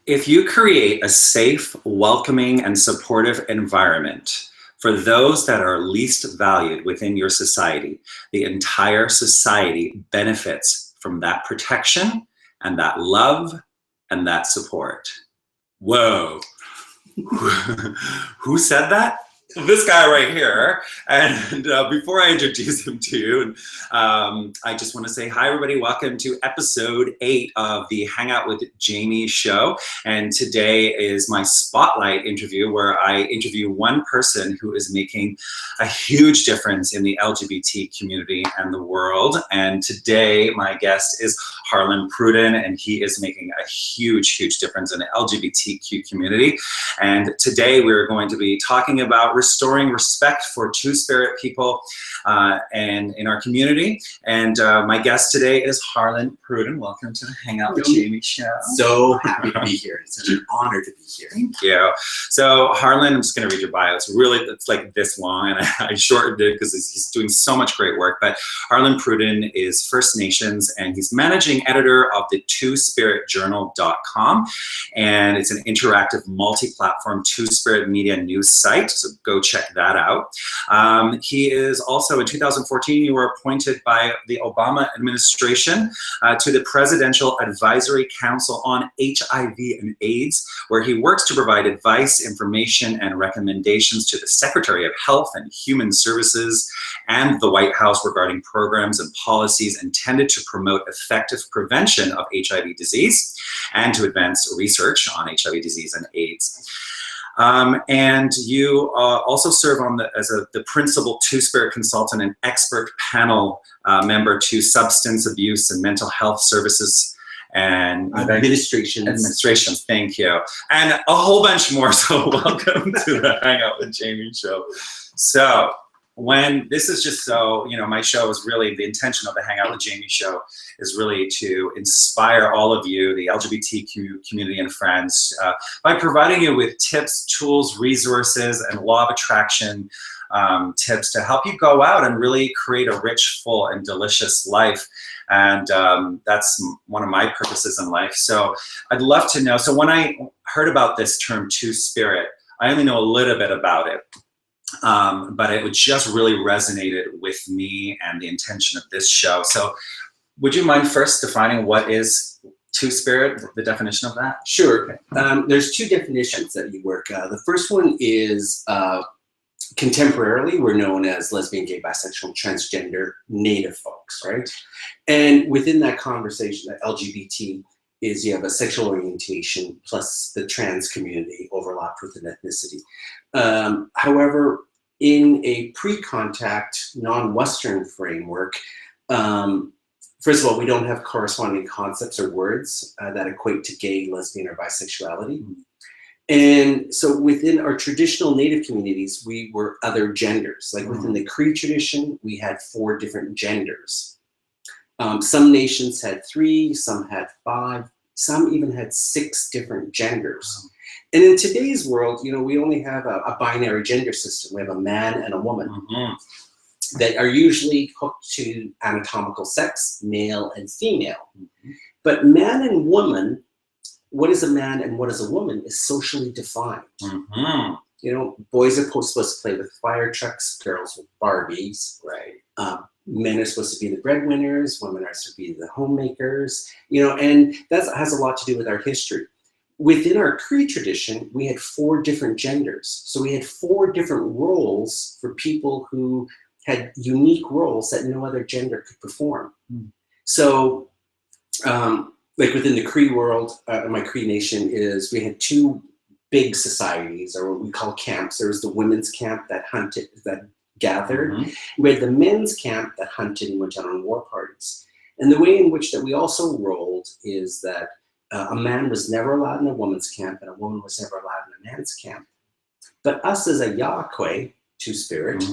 If you create a safe, welcoming, and supportive environment for those that are least valued within your society, the entire society benefits from that protection and that love and that support. Whoa. Who said that? This guy right here. And before I introduce him to you, I just want to say hi, everybody. Welcome to episode 8 of the Hangout with Jamie show. And today is my spotlight interview where I interview one person who is making a huge difference in the LGBT community and the world. And today my guest is Harlan Pruden, and he is making a huge, huge difference in the LGBTQ community. And today we're going to be talking about restoring respect for Two-Spirit people and in our community. And my guest today is Harlan Pruden. Welcome to the Hangout with Jamie show. So happy to be here. It's such an honor to be here. Thank you. So Harlan, I'm just going to read your bio. It's like this long, and I shortened it because he's doing so much great work. But Harlan Pruden is First Nations, and he's managing editor of the TwoSpiritJournal.com, and it's an interactive multi-platform Two-Spirit media news site. So go check that out. He is also, in 2014, you were appointed by the Obama administration to the Presidential Advisory Council on HIV and AIDS, where he works to provide advice, information, and recommendations to the Secretary of Health and Human Services and the White House regarding programs and policies intended to promote effective prevention of HIV disease and to advance research on HIV disease and AIDS. And you also serve on as the principal Two-Spirit consultant and expert panel member to substance abuse and mental health services and administrations. Thank you. And a whole bunch more. So welcome to the Hangout with Jamie show. So this is just so, my show is really, the intention of the Hangout with Jamie show is really to inspire all of you, the LGBTQ community and friends, by providing you with tips, tools, resources, and law of attraction tips to help you go out and really create a rich, full, and delicious life. And that's one of my purposes in life. So I'd love to know, so when I heard about this term Two-Spirit, I only know a little bit about it. But it just really resonated with me and the intention of this show. So would you mind first defining what is Two-Spirit, the definition of that? Sure. There's two definitions that you work. The first one is contemporarily we're known as lesbian, gay, bisexual, transgender, native folks, right? And within that conversation, that LGBT is you have a sexual orientation plus the trans community overlapped with an ethnicity. However, in a pre-contact, non-Western framework, first of all, we don't have corresponding concepts or words that equate to gay, lesbian, or bisexuality. And so within our traditional native communities, we were other genders. Like within the Cree tradition, we had 4 different genders. Some nations had 3, some had 5, some even had 6 different genders. And in today's world, we only have a binary gender system. We have a man and a woman that are usually hooked to anatomical sex, male and female. But man and woman, what is a man and what is a woman, is socially defined. Boys are supposed to play with fire trucks, girls with Barbies. Right. Men are supposed to be the breadwinners, women are supposed to be the homemakers, and that has a lot to do with our history. Within our Cree tradition, we had 4 different genders. So we had 4 different roles for people who had unique roles that no other gender could perform. So like within the Cree world, my Cree nation we had 2 big societies, or what we call camps. There was the women's camp that hunted, that gathered. We had the men's camp that hunted and went out on war parties. And the way in which that we also rolled is that a man was never allowed in a woman's camp and a woman was never allowed in a man's camp. But us as a Iroquois, Two-Spirit,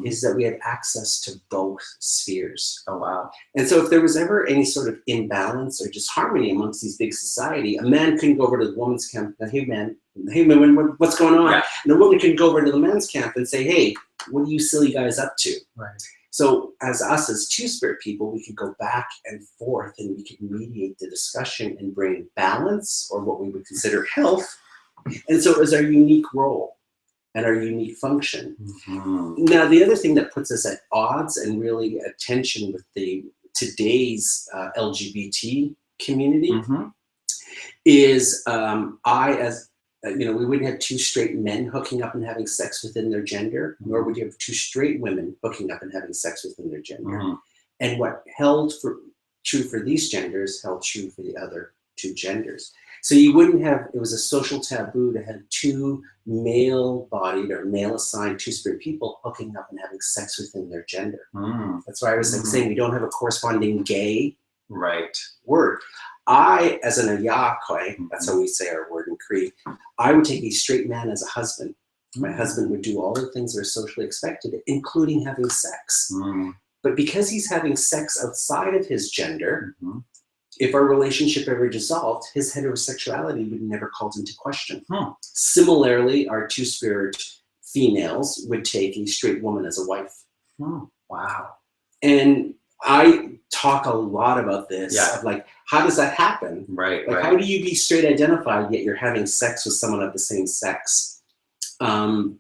is that we had access to both spheres. Oh, wow. And so if there was ever any sort of imbalance or disharmony amongst these big society, a man couldn't go over to the woman's camp and, hey women, what's going on? Yeah. And a woman couldn't go over to the men's camp and say, hey, what are you silly guys up to? Right. So as us as two-spirit people, we could go back and forth and we could mediate the discussion and bring balance, or what we would consider health. And so it was our unique role and our unique function. Now, the other thing that puts us at odds and really at tension with today's LGBT community is we wouldn't have two straight men hooking up and having sex within their gender, nor would you have two straight women hooking up and having sex within their gender. And what held true for these genders held true for the other two genders. So you wouldn't have, it was a social taboo to have two male-bodied or male-assigned two-spirit people hooking up and having sex within their gender. That's why I was saying we don't have a corresponding gay word. I, as an Iroquois, that's how we say our word in Cree, I would take a straight man as a husband. My husband would do all the things that are socially expected, including having sex. But because he's having sex outside of his gender, if our relationship ever dissolved, his heterosexuality would never called into question. Similarly, our two-spirit females would take a straight woman as a wife. Wow. And I talk a lot about this, of like, how does that happen? How do you be straight identified, yet you're having sex with someone of the same sex? And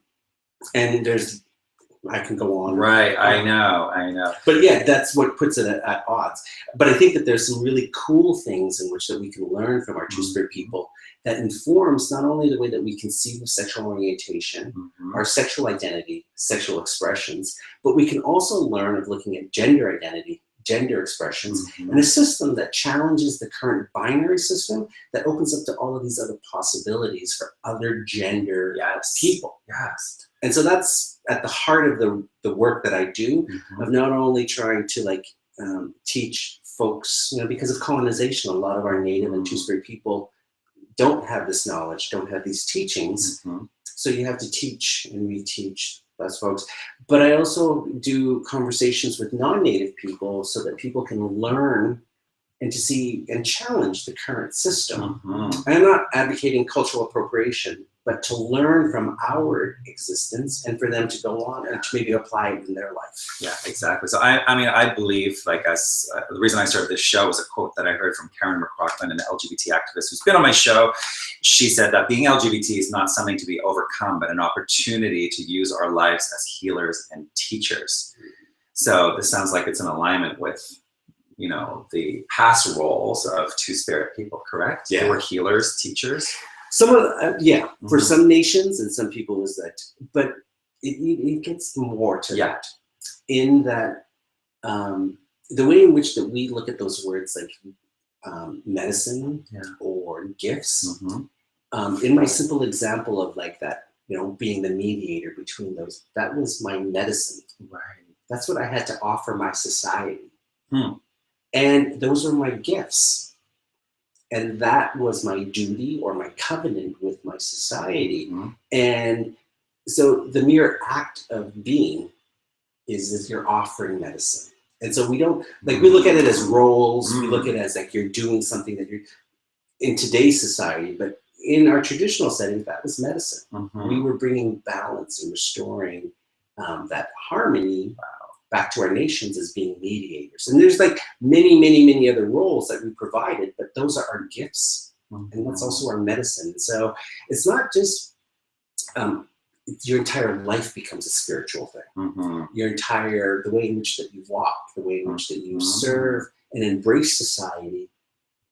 I can go on. I know. But yeah, that's what puts it at odds. But I think that there's some really cool things in which that we can learn from our two-spirit people that informs not only the way that we conceive of sexual orientation, our sexual identity, sexual expressions, but we can also learn of looking at gender identity, gender expressions, and a system that challenges the current binary system that opens up to all of these other possibilities for other gender people. And so that's at the heart of the work that I do, of not only trying to teach folks, because of colonization, a lot of our Native and two-spirit people don't have this knowledge, don't have these teachings. So you have to teach and reteach those folks. But I also do conversations with non-Native people so that people can learn and to see and challenge the current system. And I'm not advocating cultural appropriation, but to learn from our existence and for them to go on and to maybe apply it in their life. Yeah, exactly. So I believe, the reason I started this show was a quote that I heard from Karen McLaughlin, an LGBT activist who's been on my show. She said that being LGBT is not something to be overcome, but an opportunity to use our lives as healers and teachers. So this sounds like it's in alignment with the past roles of two-spirit people, correct? Yeah. They were healers, teachers. Some of for some nations and some people is that, but it gets more to that. In that, the way in which that we look at those words like medicine or gifts. In my simple example of like that, being the mediator between those, that was my medicine. That's what I had to offer my society. And those are my gifts. And that was my duty or my covenant with my society. And so the mere act of being is you're offering medicine. And so we don't, we look at it as roles, we look at it as like you're doing something that you're, in today's society, but in our traditional settings, that was medicine. We were bringing balance and restoring that harmony back to our nations as being mediators. And there's many, many, many other roles that we provided, but those are our gifts. And that's also our medicine. So it's not just, your entire life becomes a spiritual thing. The way in which that you walk, the way in which that you serve and embrace society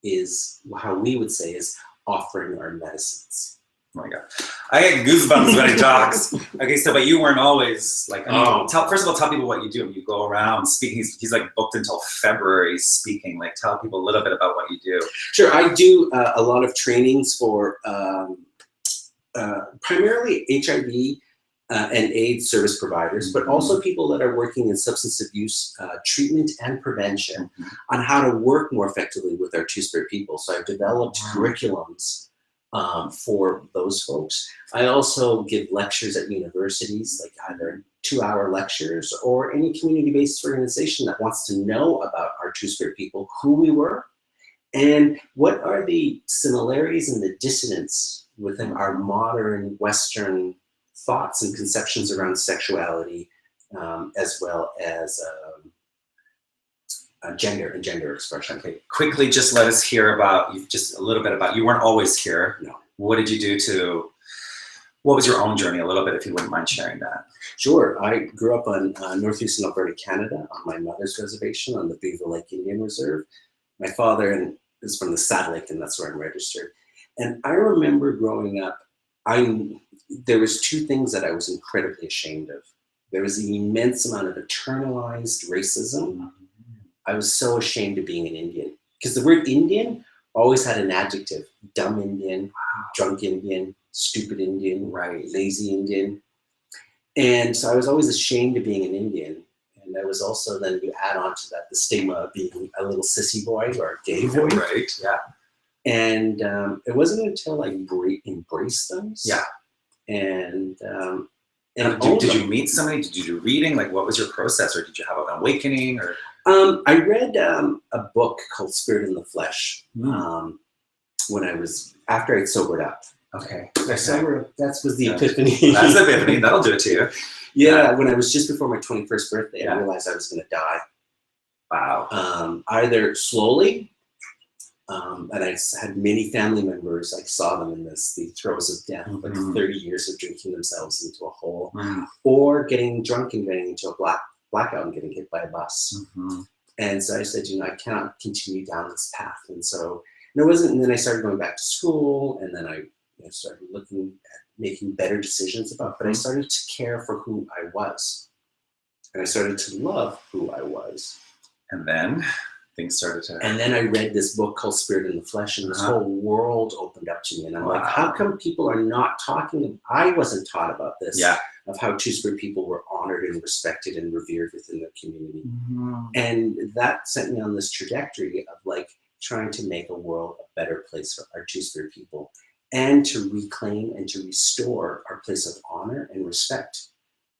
is how we would say is offering our medicines. Oh my God. I get goosebumps when he talks. Okay, so, but you weren't always first of all, tell people what you do. You go around speaking. He's booked until February speaking. Tell people a little bit about what you do. Sure, I do a lot of trainings for primarily HIV and AIDS service providers, but also people that are working in substance abuse treatment and prevention on how to work more effectively with our two-spirit people. So I've developed curriculums for those folks. I also give lectures at universities, either 2-hour lectures or any community-based organization that wants to know about our two-spirit people, who we were, and what are the similarities and the dissonance within our modern Western thoughts and conceptions around sexuality as well as gender and gender expression. Okay, quickly, just let us hear about you. Just a little bit about you. Weren't always here. No. What did you do to? What was your own journey? A little bit, if you wouldn't mind sharing that. Sure. I grew up on northeastern Alberta, Canada, on my mother's reservation on the Beaver Lake Indian Reserve. My father is from the Saddle Lake, and that's where I'm registered. And I remember growing up, there was two things that I was incredibly ashamed of. There was an immense amount of internalized racism. I was so ashamed of being an Indian because the word Indian always had an adjective: dumb Indian, drunk Indian, stupid Indian, Right. lazy Indian. And so I was always ashamed of being an Indian. And I was also, then you add on to that the stigma of being a little sissy boy or a gay boy. Right. Yeah. And it wasn't until I embraced those. Yeah. And did you meet somebody? Did you do reading? Like, what was your process, or did you have an awakening? Or I read a book called Spirit in the Flesh when I was after I'd sobered up. Okay. That was the epiphany. That's the epiphany. That'll do it to you. Yeah, when I was just before my 21st birthday, I realized I was going to die. Wow. Either slowly, and I had many family members. I saw them in the throes of death, like 30 years of drinking themselves into a hole, or getting drunk and getting into a blackout and getting hit by a bus. And so I said, I cannot continue down this path. And so it wasn't. And then I started going back to school, and then I started looking at making better decisions but I started to care for who I was, and I started to love who I was. And then things started to. And then I read this book called Spirit in the Flesh, and this whole world opened up to me. And I'm like, how come people are not talking? I wasn't taught about this. Yeah. Of how Two-Spirit people were honored and respected and revered within their community. And that sent me on this trajectory of like trying to make a world a better place for our Two-Spirit people, and to reclaim and to restore our place of honor and respect.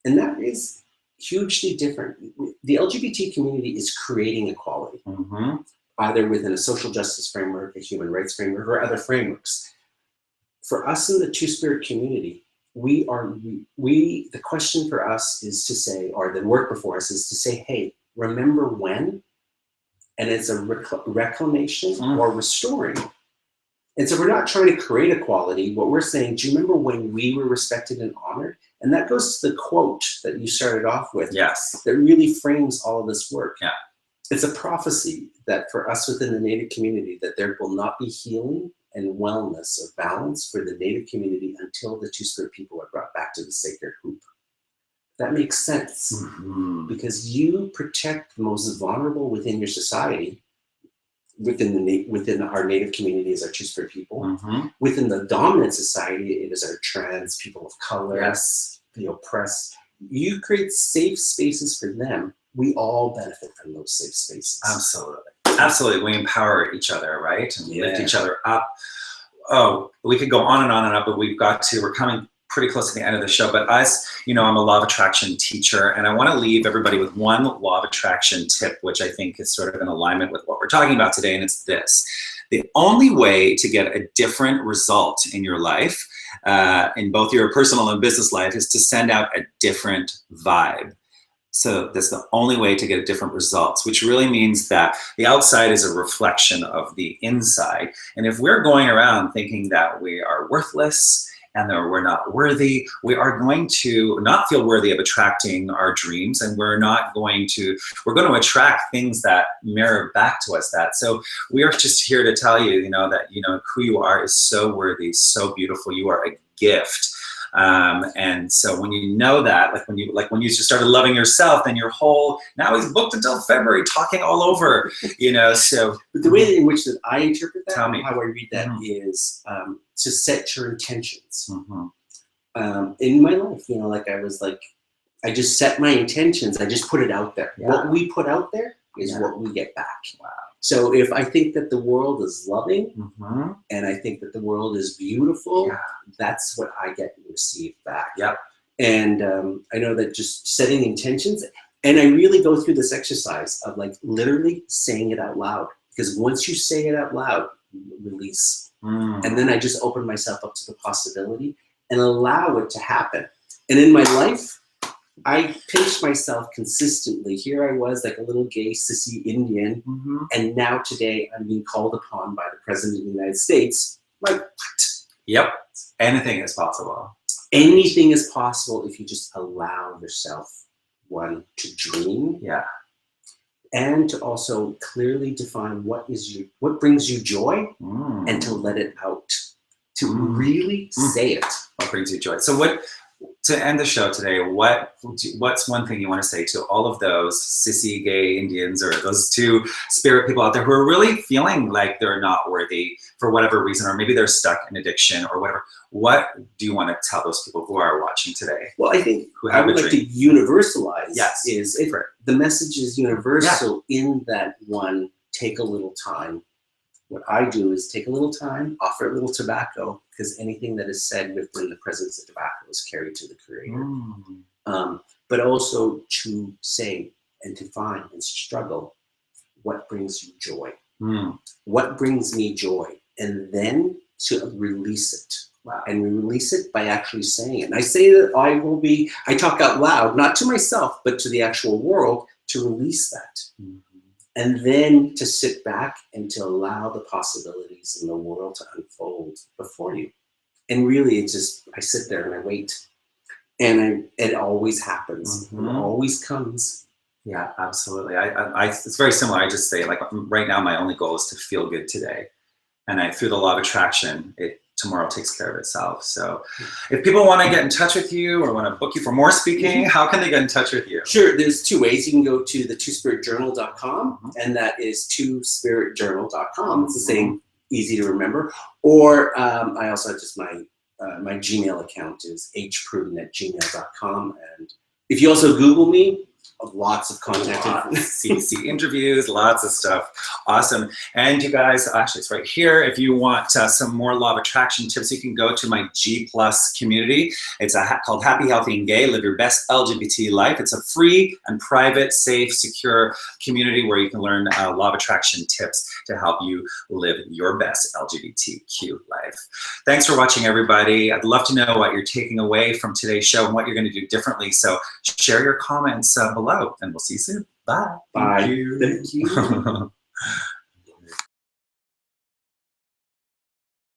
And that is hugely different. The LGBT community is creating equality, either within a social justice framework, a human rights framework, or other frameworks. For us in the Two-Spirit community, the question for us is to say, or the work before us is to say, hey, remember when? And it's a reclamation or restoring. And so we're not trying to create equality. What we're saying, do you remember when we were respected and honored? And that goes to the quote that you started off with. Yes. That really frames all of this work. Yeah. It's a prophecy that for us within the Native community, that there will not be healing and wellness or balance for the Native community until the Two-Spirit people are brought back to the sacred hoop. That makes sense because you protect the most vulnerable within your society. Within our Native community is our Two-Spirit people. Within the dominant society, it is our trans, people of color, the oppressed. You create safe spaces for them. We all benefit from those safe spaces. Absolutely. Absolutely. We empower each other, right? And lift each other up. Oh, we could go on and on and up, but we're coming pretty close to the end of the show. But I'm a law of attraction teacher, and I want to leave everybody with one law of attraction tip, which I think is sort of in alignment with what we're talking about today. And it's this: the only way to get a different result in your life, in both your personal and business life, is to send out a different vibe. So that's the only way to get different results, which really means that the outside is a reflection of the inside. And if we're going around thinking that we are worthless and that we're not worthy, we are going to not feel worthy of attracting our dreams, and we're going to attract things that mirror back to us that. So we are just here to tell you, that who you are is so worthy, so beautiful. You are a gift. And so when you know that, when you just started loving yourself, then your now he's booked until February talking all over, so. But the way in which that I interpret that, Tell me. how I read that is to set your intentions. In my life, I just set my intentions. I just put it out there. What we put out there is what we get back. Wow. So if I think that the world is loving and I think that the world is beautiful, that's what I get and receive back. Yep. And I know that just setting intentions, and I really go through this exercise of literally saying it out loud, because once you say it out loud, you release. And then I just open myself up to the possibility and allow it to happen. And in my life, I pinched myself consistently. Here I was, like a little gay, sissy Indian, and now today I'm being called upon by the President of the United States. Like, what? Yep. Anything is possible. Anything is possible if you just allow yourself, one, to dream. Yeah. And to also clearly define what brings you joy, and to let it out. To really say it. What brings you joy? So to end the show today, what's one thing you want to say to all of those sissy gay Indians or those two spirit people out there who are really feeling like they're not worthy for whatever reason, or maybe they're stuck in addiction or whatever? What do you want to tell those people who are watching today? Well, I think I would like to universalize. Yes. The message is universal in that one, take a little time. What I do is take a little time, offer a little tobacco, because anything that is said within the presence of tobacco is carried to the Creator. But also to say and to find and struggle what brings you joy. What brings me joy? And then to release it. Wow. And we release it by actually saying it. And I say that I talk out loud, not to myself, but to the actual world, to release that. And then to sit back and to allow the possibilities in the world to unfold before you. And really, I sit there and I wait. And it always happens. It always comes. Yeah, absolutely. It's very similar. I just say, like, right now, my only goal is to feel good today. And through the law of attraction, tomorrow takes care of itself. So if people want to get in touch with you or want to book you for more speaking, how can they get in touch with you? Sure. There's two ways. You can go to the twospiritjournal.com, and that is twospiritjournal.com. It's the same, easy to remember. Or I also have just my Gmail account is hpruden@gmail.com. And if you also Google me, lots of content. See interviews, lots of stuff. Awesome. And you guys, actually it's right here. If you want some more law of attraction tips, you can go to my G+ community. It's called Happy, Healthy, and Gay. Live your best LGBT life. It's a free and private, safe, secure community where you can learn law of attraction tips to help you live your best LGBTQ life. Thanks for watching, everybody. I'd love to know what you're taking away from today's show and what you're going to do differently. So share your comments below. And we'll see you soon. Bye. Bye. Thank you.